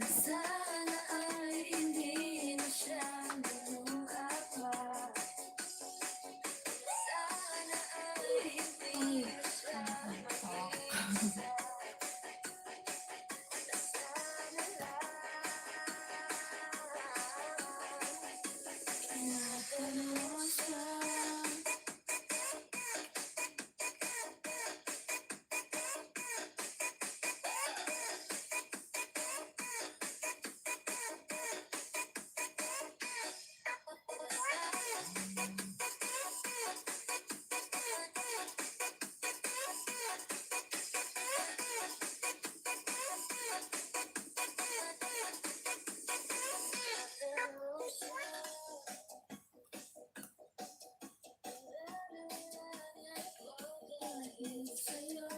Sana ay hindi na siya lumuha pa. Sana ay hindi na siya mag-isa. Sana lang tinatanong siya. Dahil sa'yo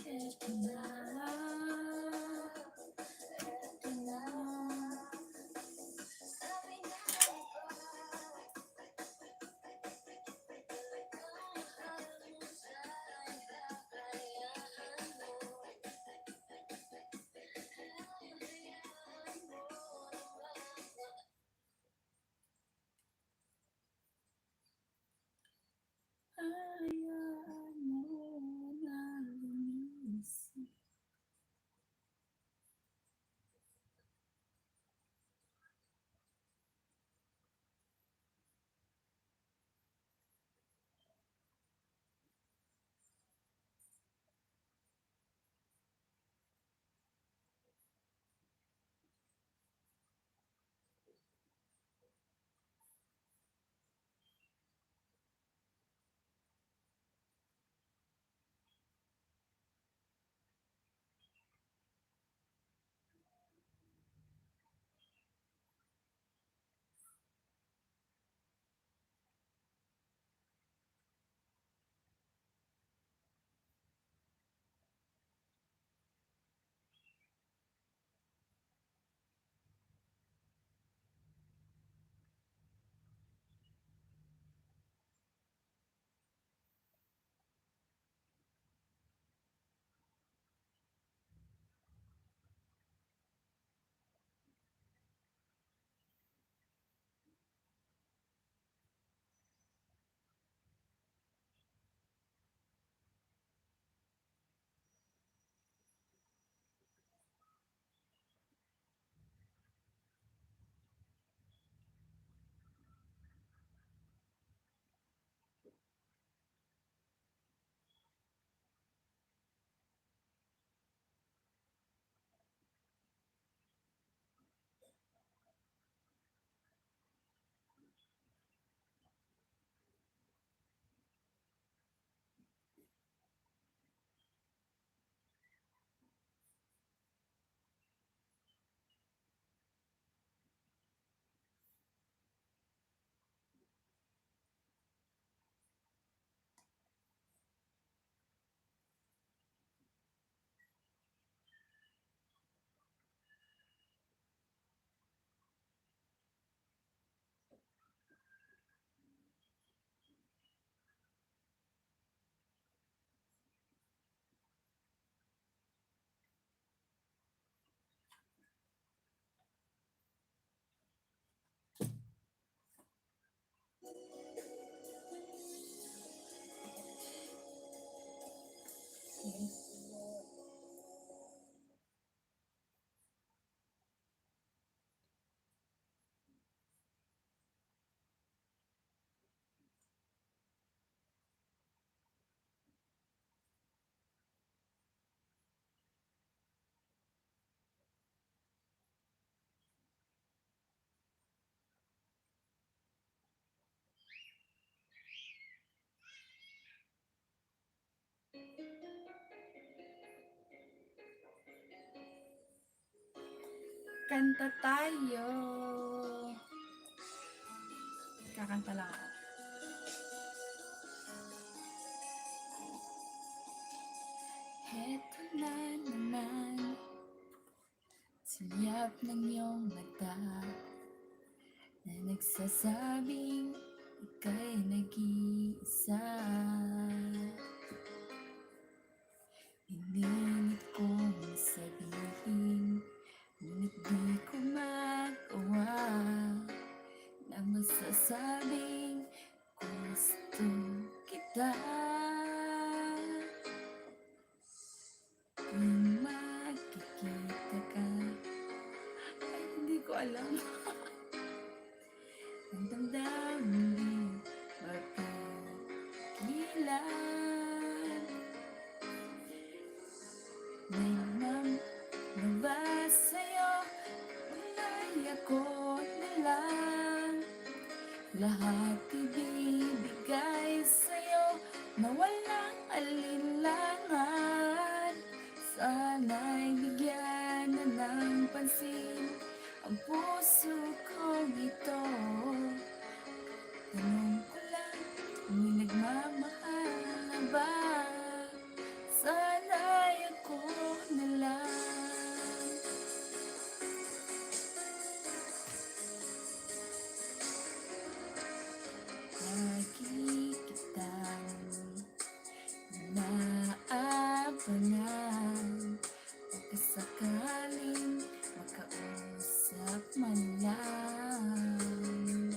eto na, eto na. Sabi nga ba, mahal mo siya, kakayahan mo. Hayaan mo hayaan mo na lumisan. Kanta tayo. Kakanta lang ako. Heto na naman, siyap ng iyong mata na nagsasabing ika'y nag-iisa. Pinilit kong sabihin, ngunit di ko magawa na masasabing gusto kita. Tuwing makikita ka, ay hindi ko alam. Ang damdamin di mapigilan. May nabas sa'yo, wala'y ako na lang. Lahat ibibigay sa'yo na walang alinlangan. Sana'y bigyan na ng pansin ang puso kong ito. Tanong ko lang, may nagmamahal na ba? Sana'y ako na lang. Lagi kitang naabangan, pagkasakaling makausap man lang.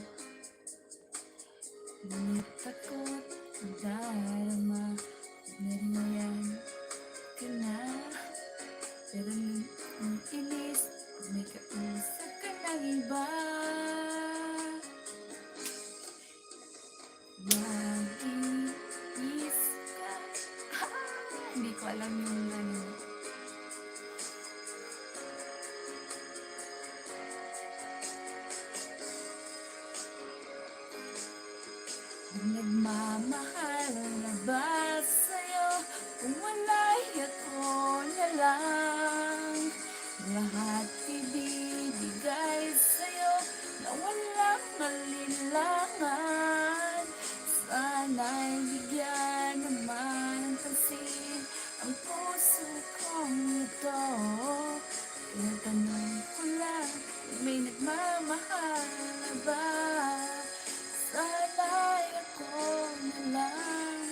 Ngunit takot ang darama, nariyan ka na. Pero nung inis, may kausap ka ng iba. Lagi is ka. Hindi ko alam yung ano. Nagmamahal na ba sa'yo kung wala'y ako na lang? Lahat ibibigay sa'yo na walang alinlangan. Sana'y bigyan naman ng pansin ang puso kong ito. Kaya tanong ko lang, may nagmamahal na ba? Sana'y ako na lang.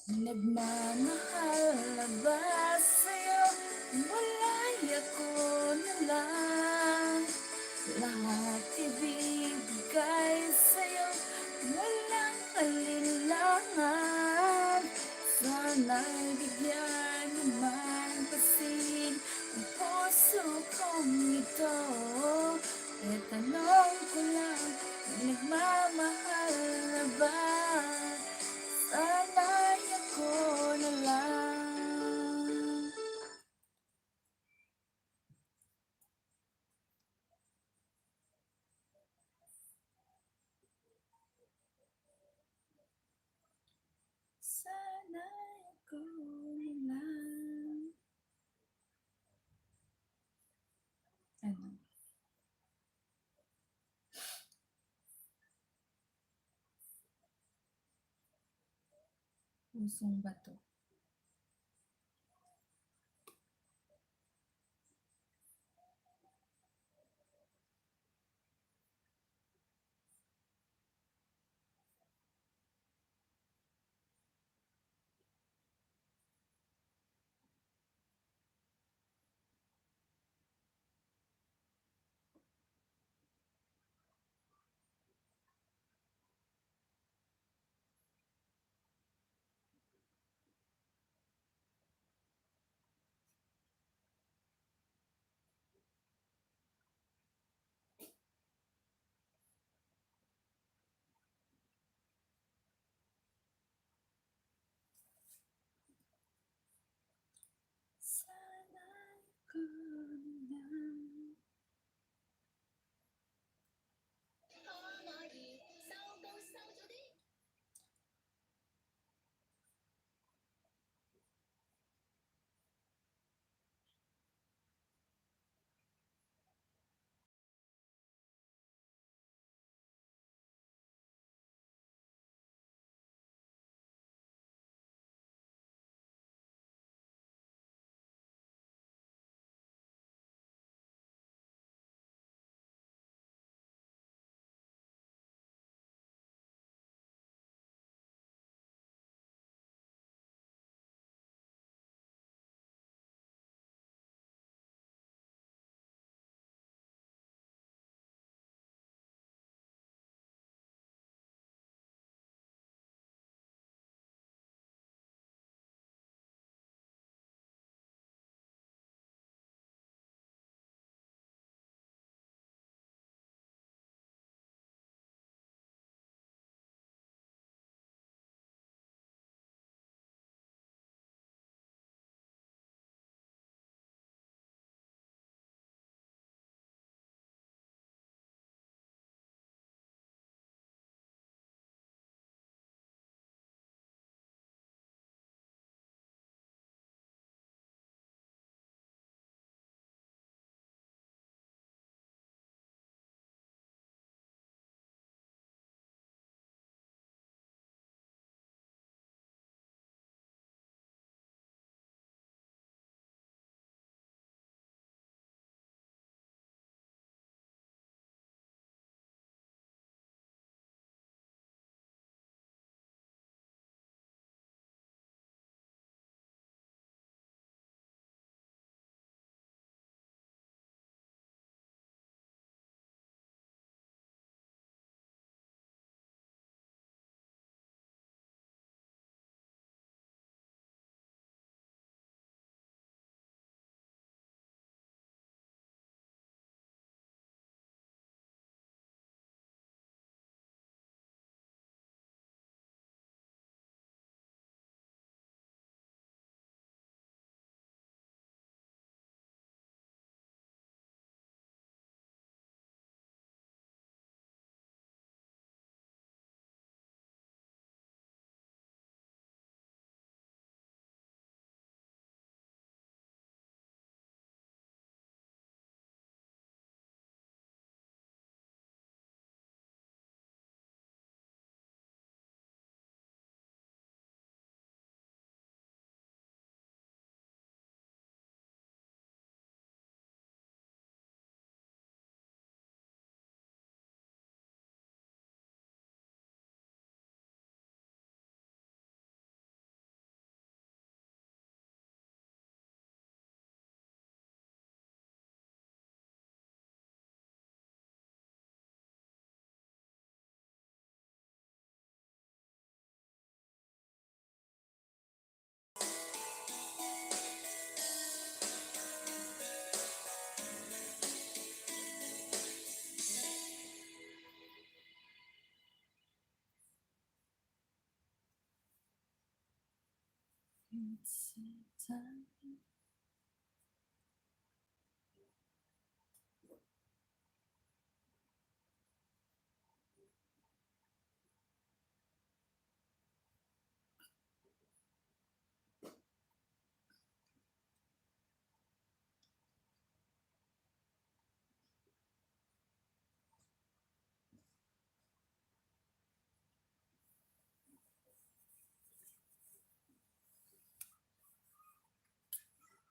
Nagmamahal na ba sa'yo? Wala'y ako na lang. Lahat ibibigay sa'yo, walang alinlangan. Sana'y bigyan naman pasin ang puso kong ito. E tanong ko lang, may nagmamahal na ba? Sana'y ako na lang. Sana'y ako na lang. Ano? Pusong bato.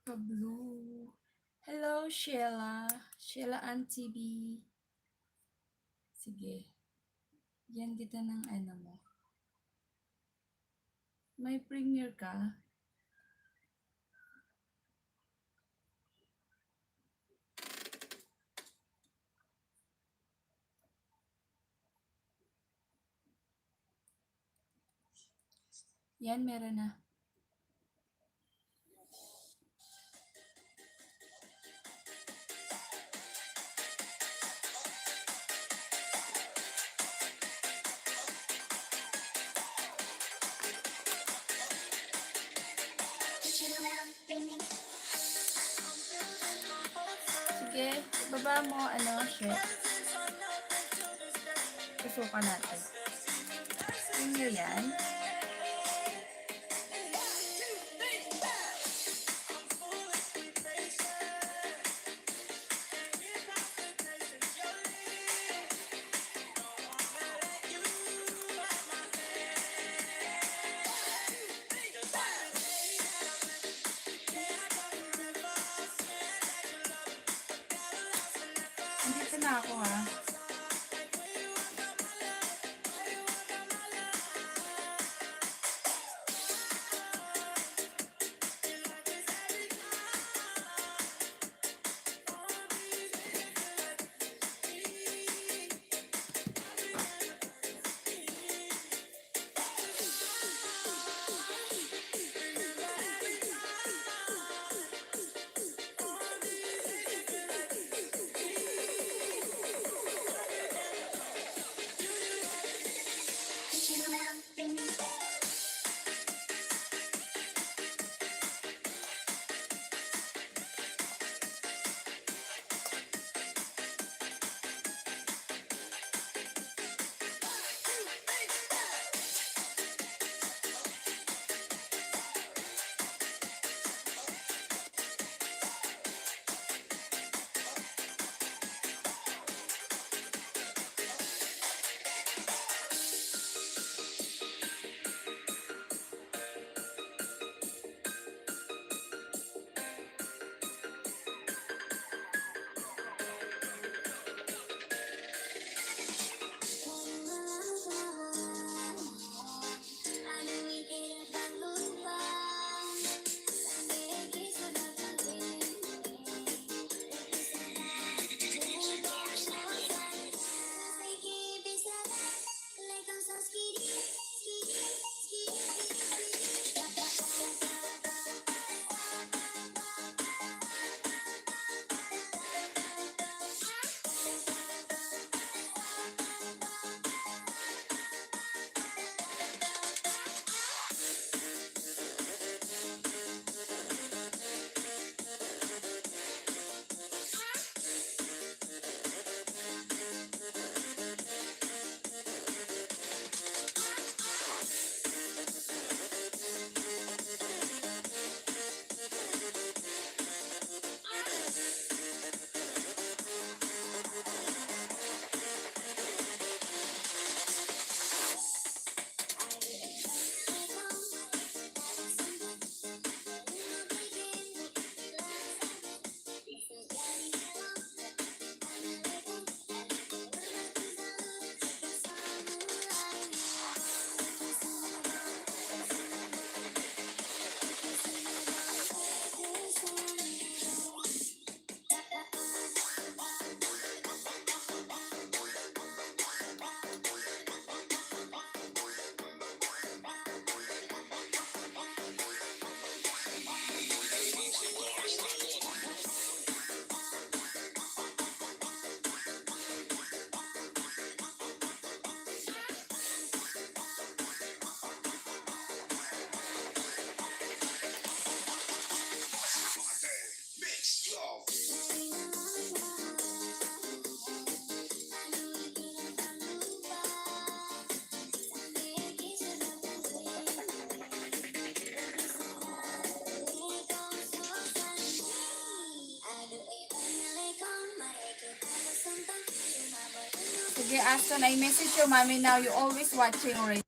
Pa-blue. Hello, Sheila. Sheila Ann TV. Sige. Yan kita ng ano mo. May premiere ka? Yan, meron na. Sige, ibaba mo, shit. Susuka natin. Premiere yan. Andito na ako, ha. Sige, Aston, I message your mommy now. You always watching already.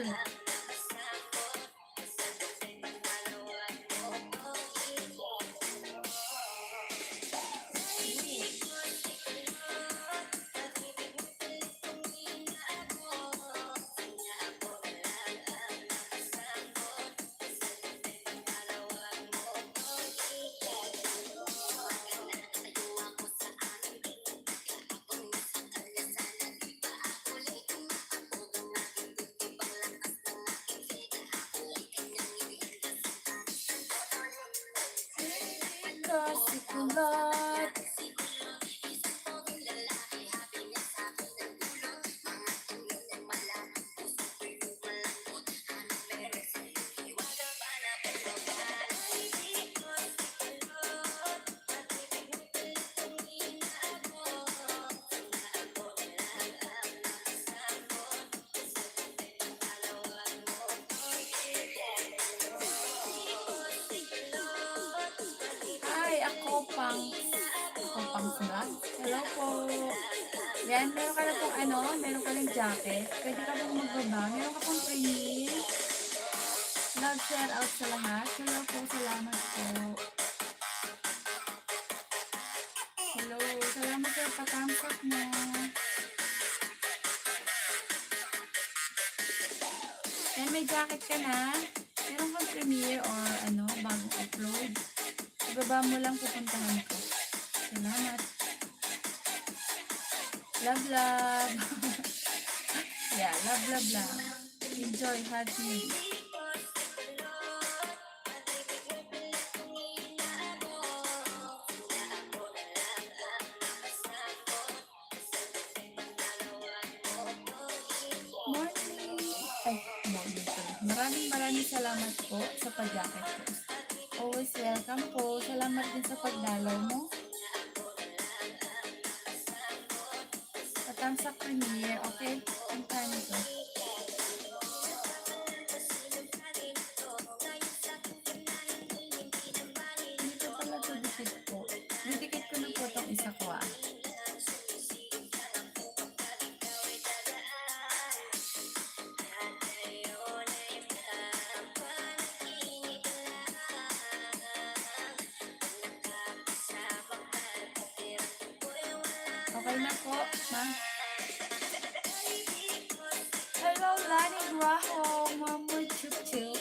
all. Kasi kulot. Hi, ako pang vlog. Hello po. Yan, meron ka na pong meron ka ng jacket. Pwede ka pong magbaba. Meron ka pong training. Love shout out sa lahat. Hello po, salamat po. Hello, salamat sa patampak mo. Yan, may jacket ka na. Meron kang premiere or bagong upload. Ibaba mo lang, pupuntahan ko. Salamat. Love, love. Yeah, love, love, love. Enjoy, happy. Morning. Ay, morning pala. Maraming salamat po sa pag-jacket ko. Always welcome po. Salamat din sa pagdalaw mo. Patamsak premiere. Okay, puntahan ito. Dito pala ito dikit po. Didikit ko na po itong isa ko ah. Okay na po, ma. Hello, Lani Graho, Mama Chup Chup.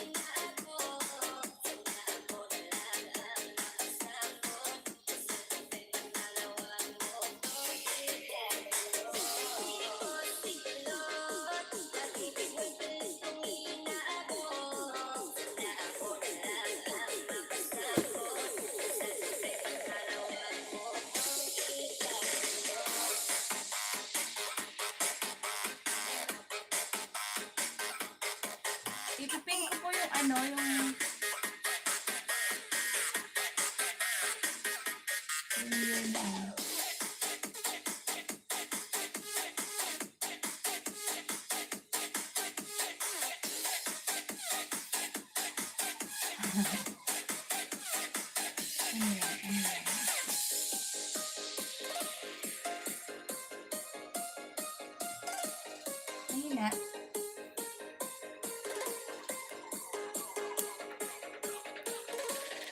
Itupin ko po yung mahina.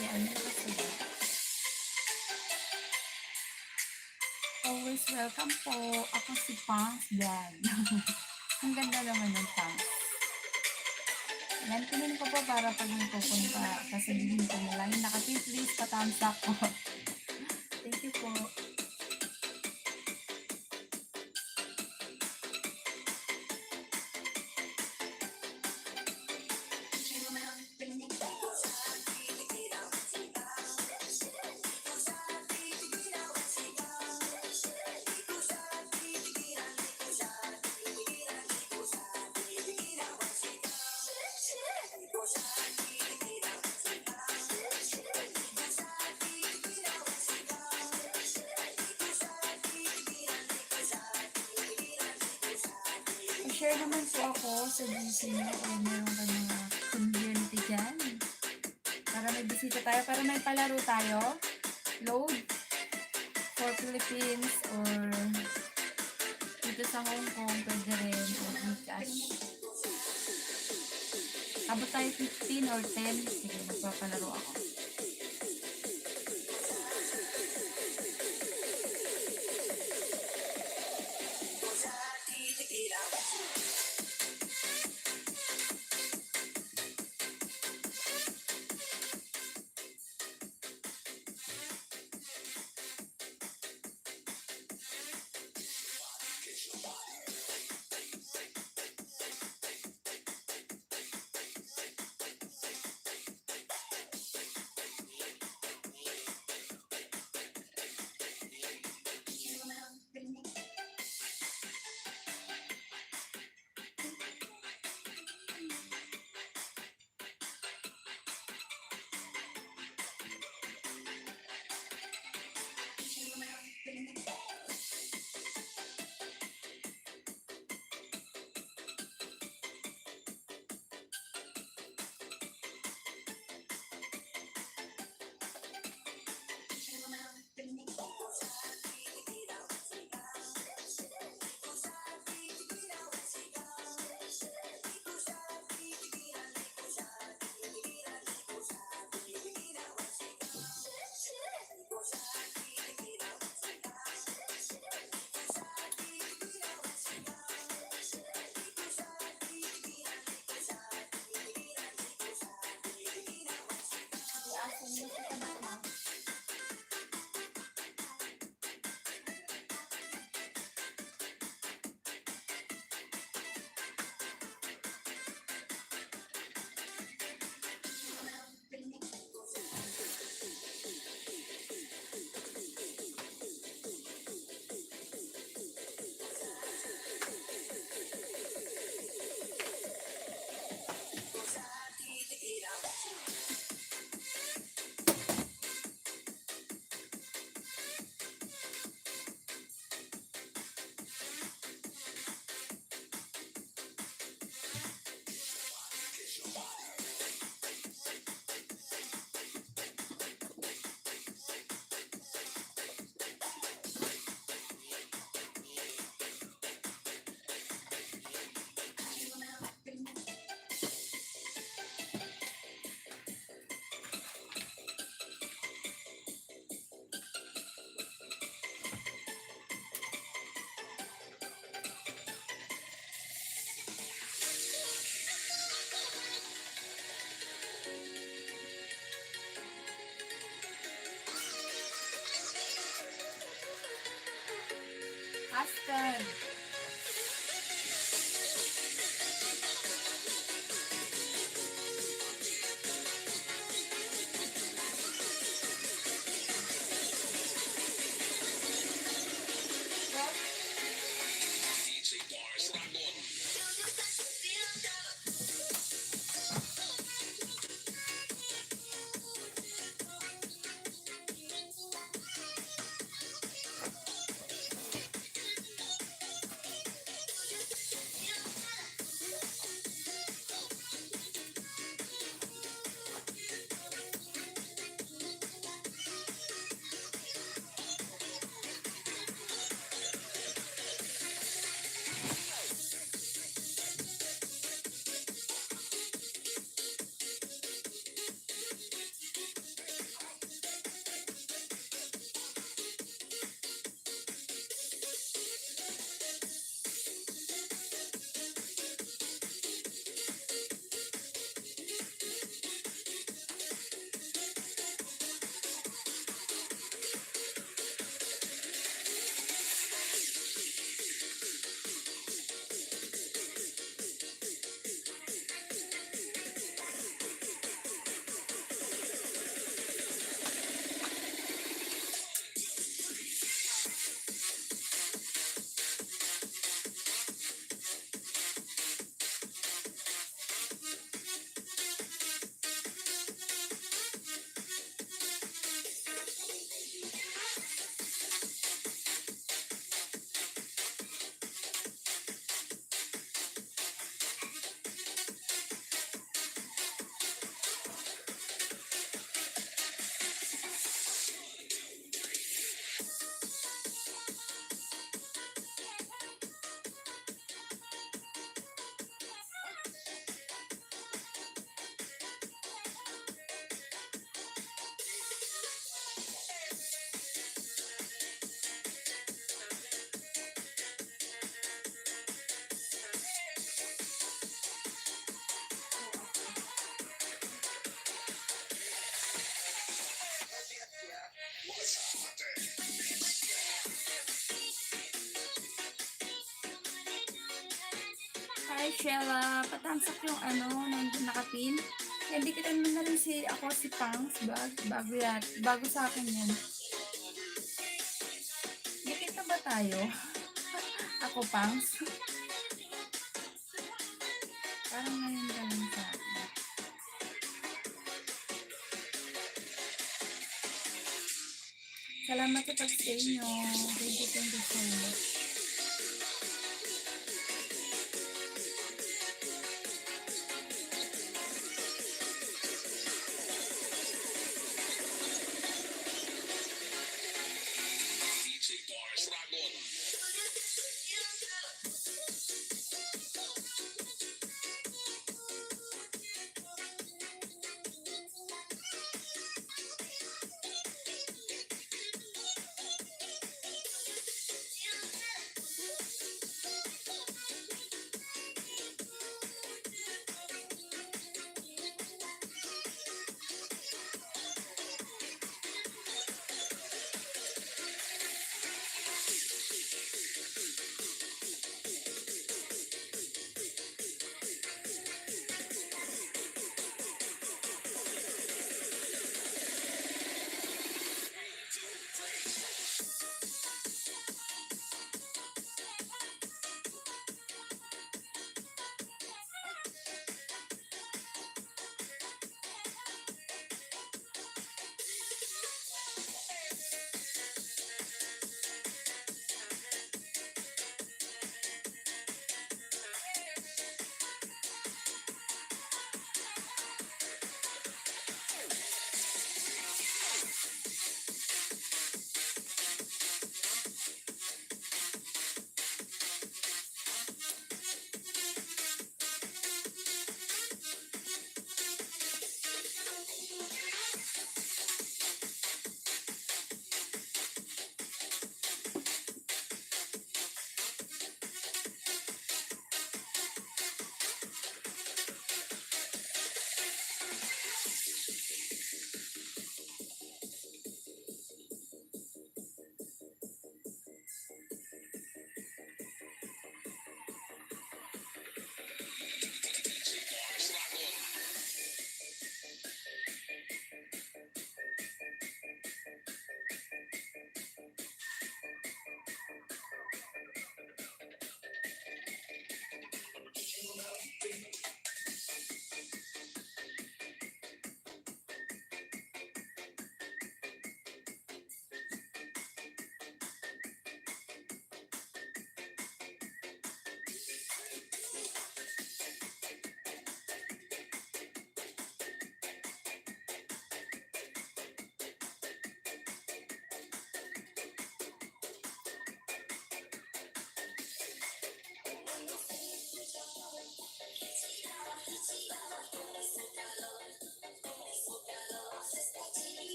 Yan, always welcome po. Ako si Pang's Vlog. Ang ganda naman ng Pang's. Yan, pinin ko po para pag may pupunta. Sasabihin ko na lang. Please, patamsak po. Thank you po. Share naman po ako sa GC nyo o meron ka mga community dyan. Para may bisita tayo, para may palaro tayo. Load for Philippines or dito sa Hong Kong, pwede rin o Gcash. Abot tayo 15 or 10. Sige, magpapalaro ako. Aston. Sheila, patamsak yung nandun nakapin. Yan, dikitan mo na rin si, ako si Pangs, bago yan, bago sa akin yan. Dikit na ba tayo? Ako, Pangs? Parang ngayon ka lang sa akin. Salamat sa pag-stay nyo. Thank you so much.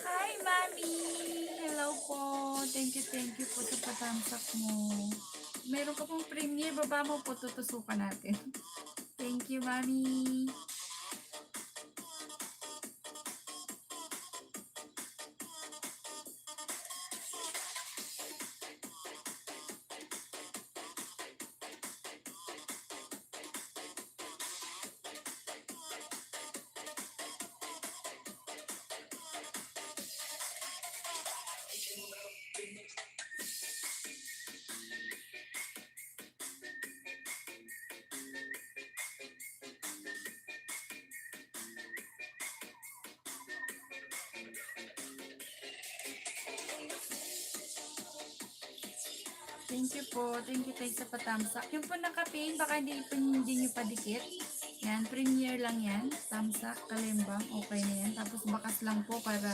Hi, Mami! Hello po. Thank you po sa patamsak mo. Meron ka pong premiere. Baba mo po, tutusukan natin. Thank you, Mami. Thank you po. Thank you tayo sa patamsak. Yung po naka-pin, baka hindi nyo padikit. Yan, premiere lang yan. Tamsak, kalimbang, okay na yan. Tapos bakas lang po para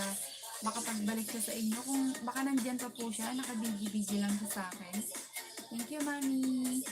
makapagbalik siya sa inyo. Kung baka nandyan pa po siya, naka-bigi-bigi lang siya sa akin. Thank you, Mami.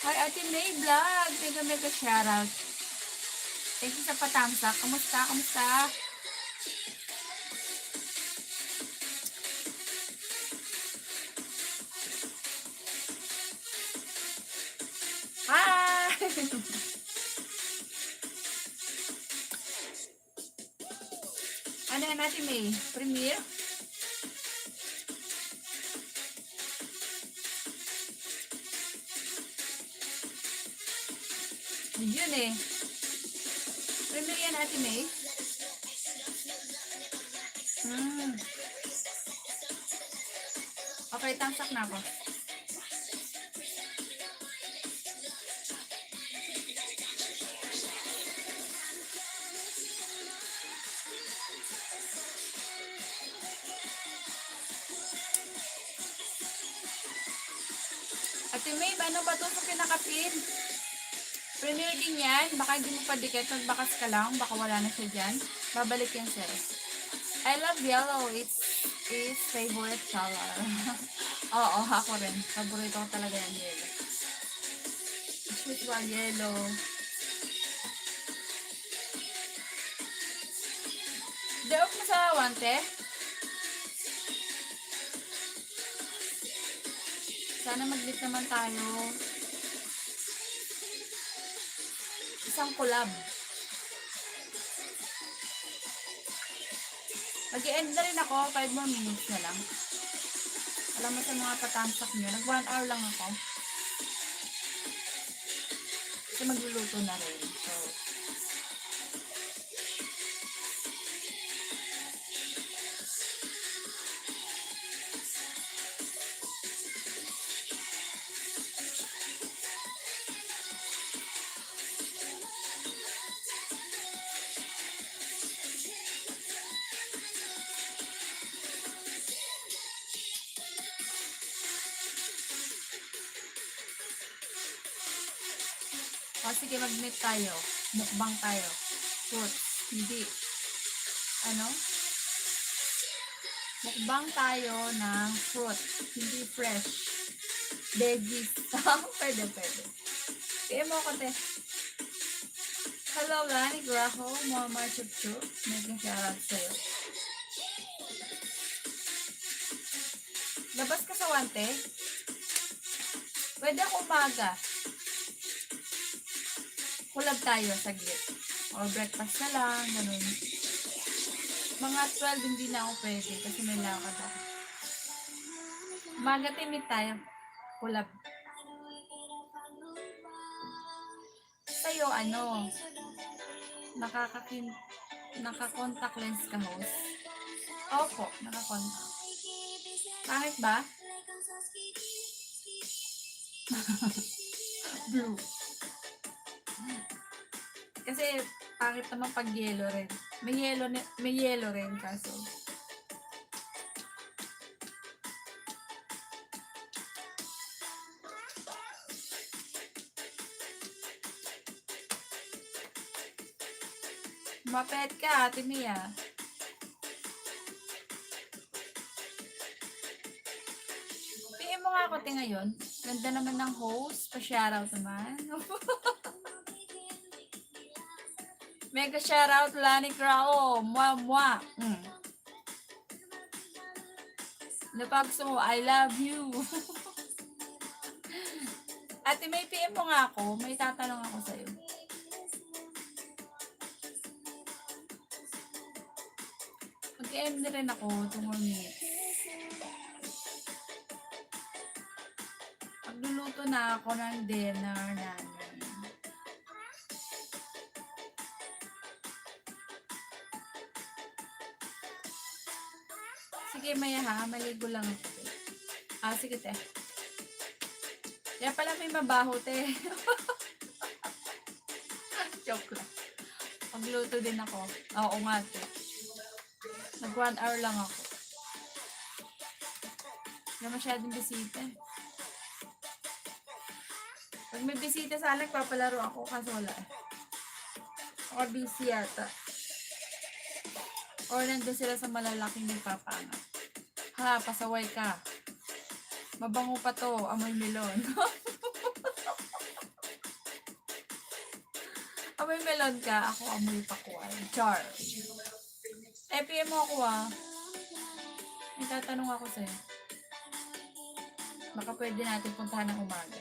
Hi, Ate May Vlog. Thank you, mega shoutout. Thank you sa patamsak. Kamusta? Kamusta? Hi! Ano yan, Ate May? Premiere? Yun eh. Premiere yan, Ate May? Okay, tamsak na ako. Ate May, ano ba ito sa pinakapin? Premiere din yan. Baka hindi mo padikit. Magbakas ka lang. Baka wala na siya dyan. Babalik yan, sir. I love yellow. It's favorite color. Oo, ako rin. Paborito ko talaga yung yellow. Sweet one yellow. Di-off mo sa wante. Sana mag-meet naman tayo. Isang collab. Mag-i-end na rin ako. 5 more minutes na lang. Alam mo sa mga patamsak nyo. Nag 1 hour lang ako. Kasi magluluto na rin. So, sige, mag-meet tayo. Mukbang tayo. Fruits. Hindi. Ano? Mukbang tayo ng fruit. Hindi fresh. Veggies. Pwede. Kaya mo ko, te. Hello, Lani Graho. Muammar Chup. Making shoutout sa'yo. Labas ka sa wante. Pwede ako umaga. Kulab tayo saglit. Or breakfast na lang, ganun. Mga 12 hindi na ako pwede kasi may lakad ako. Umaga timid tayo. Kulab. Sa'yo, naka-contact lens ka, host? Opo, naka-contact. Pangit ba? Blue. Kasi pangit naman pag yellow rin. May yellow rin kaso. Mapet ka, Ate Mia. PM mo nga ako, te, ngayon. Ganda naman ng host. Pa-shoutout naman. Mega shoutout, Lani Krao. Mwa. Ano pa gusto mo? I love you. Ate, may PM mo nga ako. May tatanong ako sa'yo. Mag-end na rin ako. 2 more minutes. Pagluluto na ako ng dinner namin. Sige, Maya ha. Maligo lang ako. Sige, te. Kaya pala may mabaho, te. Joke lang. Pagluto din ako. Oo nga, te. Nag 1 hour lang ako. Wala masyadong bisita. Pag may bisita sana, nagpapalaro ako kaso wala. Or busy yata. Or nandun sila sa malalaking nagpapangat. Ha, pasaway ka. Mabango pa to, amoy melon. Amoy melon ka, ako amoy pakuan. Char. PM mo ako May tatanong ako sa'yo. Baka pwede natin puntahan ng umaga.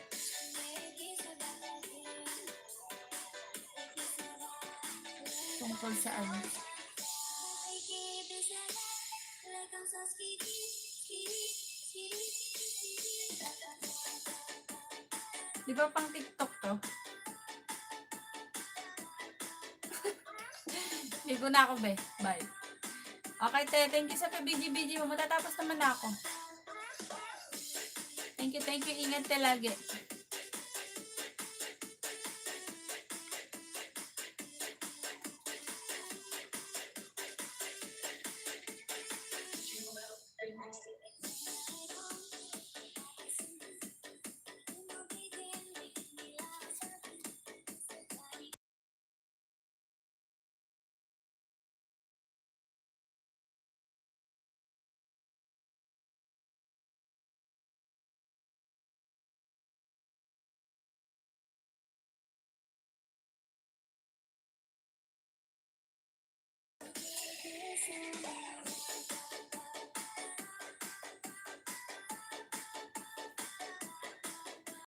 Tungkol sa ano? Di ba pang TikTok to? Ligo na ako, be. Bye. Okay, te. Thank you sa pabigi-bigi mo. Matatapos naman na ako. Thank you. Ingat te lagi.